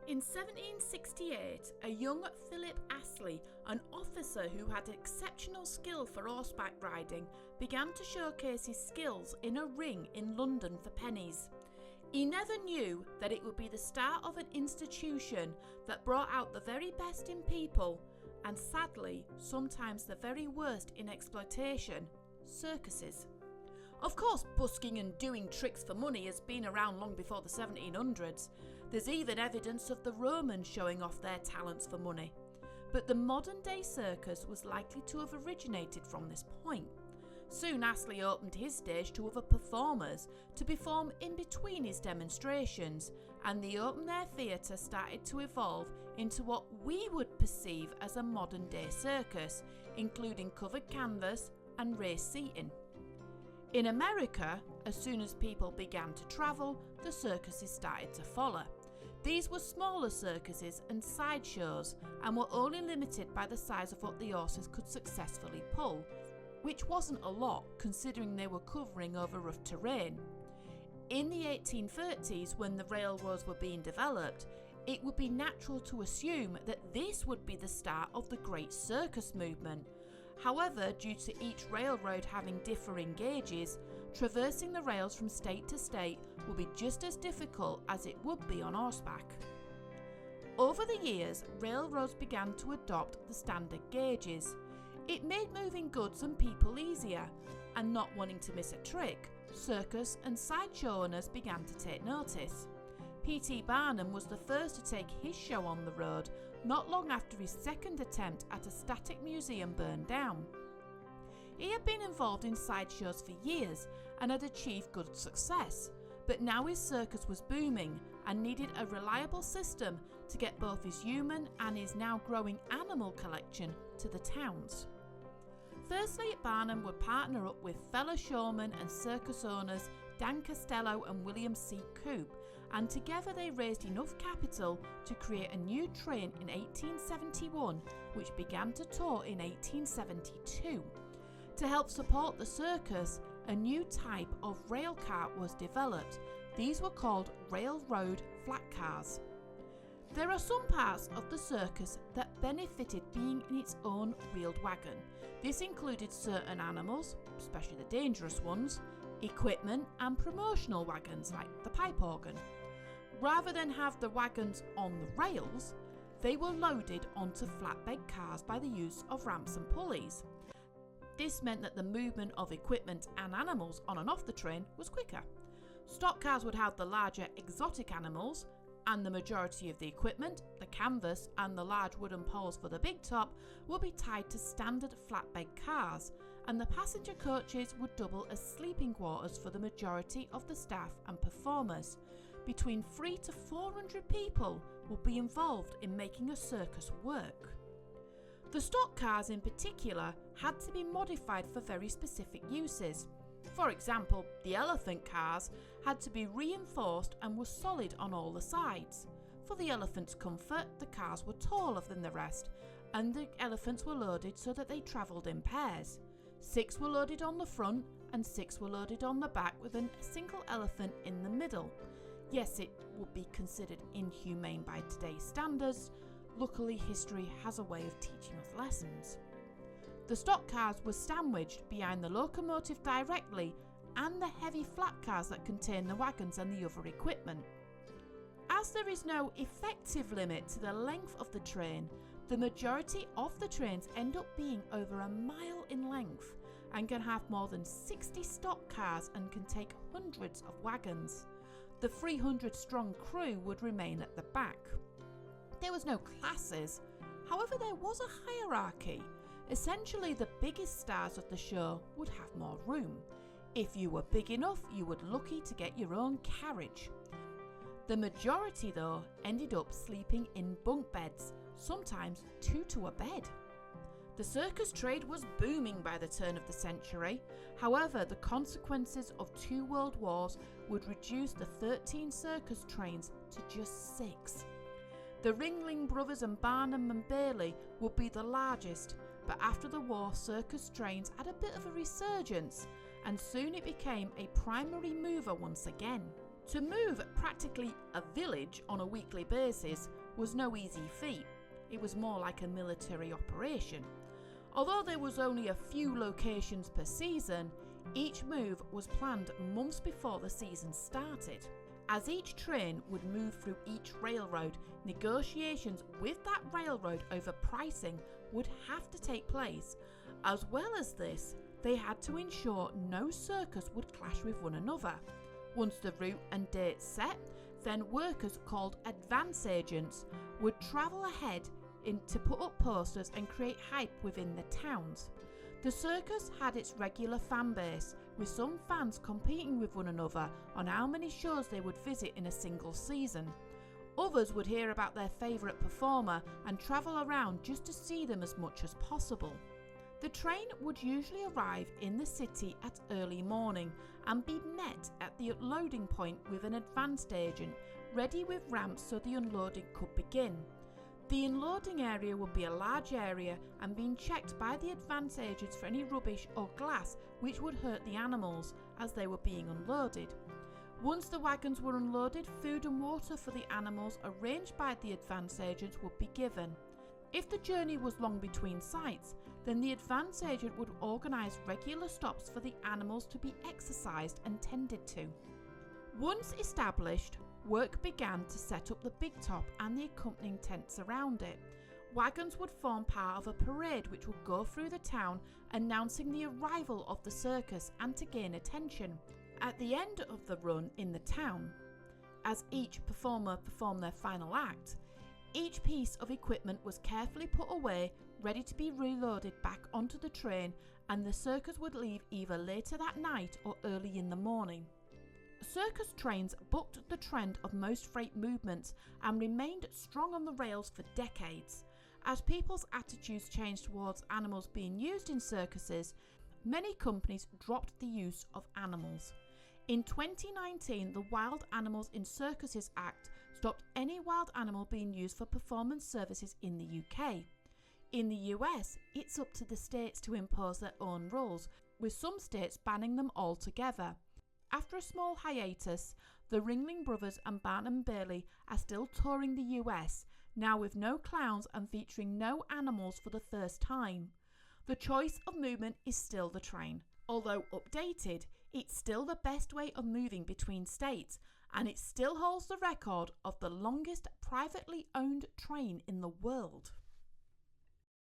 In 1768, a young Philip Astley, an officer who had exceptional skill for horseback riding, began to showcase his skills in a ring in London for pennies. He never knew that it would be the start of an institution that brought out the very best in people, and sadly, sometimes the very worst in exploitation: circuses. Of course, busking and doing tricks for money has been around long before the 1700s. There's even evidence of the Romans showing off their talents for money. But the modern day circus was likely to have originated from this point. Soon Astley opened his stage to other performers to perform in between his demonstrations, and the open air theatre started to evolve into what we would perceive as a modern day circus, including covered canvas and raised seating. In America, as soon as people began to travel, the circuses started to follow. These were smaller circuses and sideshows, and were only limited by the size of what the horses could successfully pull, which wasn't a lot considering they were covering over rough terrain. In the 1830s, when the railroads were being developed, it would be natural to assume that this would be the start of the Great Circus movement. However, due to each railroad having differing gauges, traversing the rails from state to state will be just as difficult as it would be on horseback. Over the years, railroads began to adopt the standard gauges. It made moving goods and people easier, and not wanting to miss a trick, circus and sideshow owners began to take notice. P.T. Barnum was the first to take his show on the road, not long after his second attempt at a static museum burned down. He had been involved in sideshows for years and had achieved good success, but now his circus was booming and needed a reliable system to get both his human and his now growing animal collection to the towns. Firstly, Barnum would partner up with fellow showmen and circus owners Dan Costello and William C. Coop, and together they raised enough capital to create a new train in 1871, which began to tour in 1872. To help support the circus, a new type of rail car was developed. These were called railroad flat cars. There are some parts of the circus that benefited being in its own wheeled wagon. This included certain animals, especially the dangerous ones, equipment and promotional wagons like the pipe organ. Rather than have the wagons on the rails, they were loaded onto flatbed cars by the use of ramps and pulleys. This meant that the movement of equipment and animals on and off the train was quicker. Stock cars would have the larger exotic animals, and the majority of the equipment, the canvas and the large wooden poles for the big top would be tied to standard flatbed cars, and the passenger coaches would double as sleeping quarters for the majority of the staff and performers. Between 300 to 400 people would be involved in making a circus work. The stock cars in particular had to be modified for very specific uses. For example, the elephant cars had to be reinforced and were solid on all the sides. For the elephants' comfort, the cars were taller than the rest, and the elephants were loaded so that they travelled in pairs. 6 were loaded on the front and 6 were loaded on the back, with a single elephant in the middle. Yes, it would be considered inhumane by today's standards. Luckily, history has a way of teaching us lessons. The stock cars were sandwiched behind the locomotive directly, and the heavy flat cars that contain the wagons and the other equipment. As there is no effective limit to the length of the train, the majority of the trains end up being over a mile in length and can have more than 60 stock cars and can take hundreds of wagons. The 300-strong crew would remain at the back. There was no classes, however there was a hierarchy. Essentially, the biggest stars of the show would have more room. If you were big enough, you were lucky to get your own carriage. The majority, though, ended up sleeping in bunk beds, sometimes 2 to a bed. The circus trade was booming by the turn of the century. However, the consequences of 2 world wars would reduce the 13 circus trains to just 6. The Ringling Brothers and Barnum and Bailey would be the largest, but after the war, circus trains had a bit of a resurgence, and soon it became a primary mover once again. To move practically a village on a weekly basis was no easy feat. It was more like a military operation. Although there was only a few locations per season, each move was planned months before the season started. As each train would move through each railroad, negotiations with that railroad over pricing would have to take place. As well as this, they had to ensure no circus would clash with one another. Once the route and date set, then workers called advance agents would travel ahead to put up posters and create hype within the towns. The circus had its regular fan base, with some fans competing with one another on how many shows they would visit in a single season. Others would hear about their favourite performer and travel around just to see them as much as possible. The train would usually arrive in the city at early morning and be met at the loading point with an advanced agent, ready with ramps so the unloading could begin. The unloading area would be a large area and being checked by the advance agents for any rubbish or glass which would hurt the animals as they were being unloaded. Once the wagons were unloaded, food and water for the animals arranged by the advance agents would be given. If the journey was long between sites, then the advance agent would organise regular stops for the animals to be exercised and tended to. Once established, work began to set up the big top and the accompanying tents around it. Wagons would form part of a parade which would go through the town announcing the arrival of the circus and to gain attention. At the end of the run in the town, as each performer performed their final act, each piece of equipment was carefully put away, ready to be reloaded back onto the train, and the circus would leave either later that night or early in the morning. Circus trains bucked the trend of most freight movements and remained strong on the rails for decades. As people's attitudes changed towards animals being used in circuses, many companies dropped the use of animals. In 2019, the Wild Animals in Circuses Act stopped any wild animal being used for performance services in the UK. In the US, it's up to the states to impose their own rules, with some states banning them altogether. After a small hiatus, the Ringling Brothers and Barnum are still touring the US, now with no clowns and featuring no animals for the first time. The choice of movement is still the train. Although updated, it's still the best way of moving between states, and it still holds the record of the longest privately owned train in the world.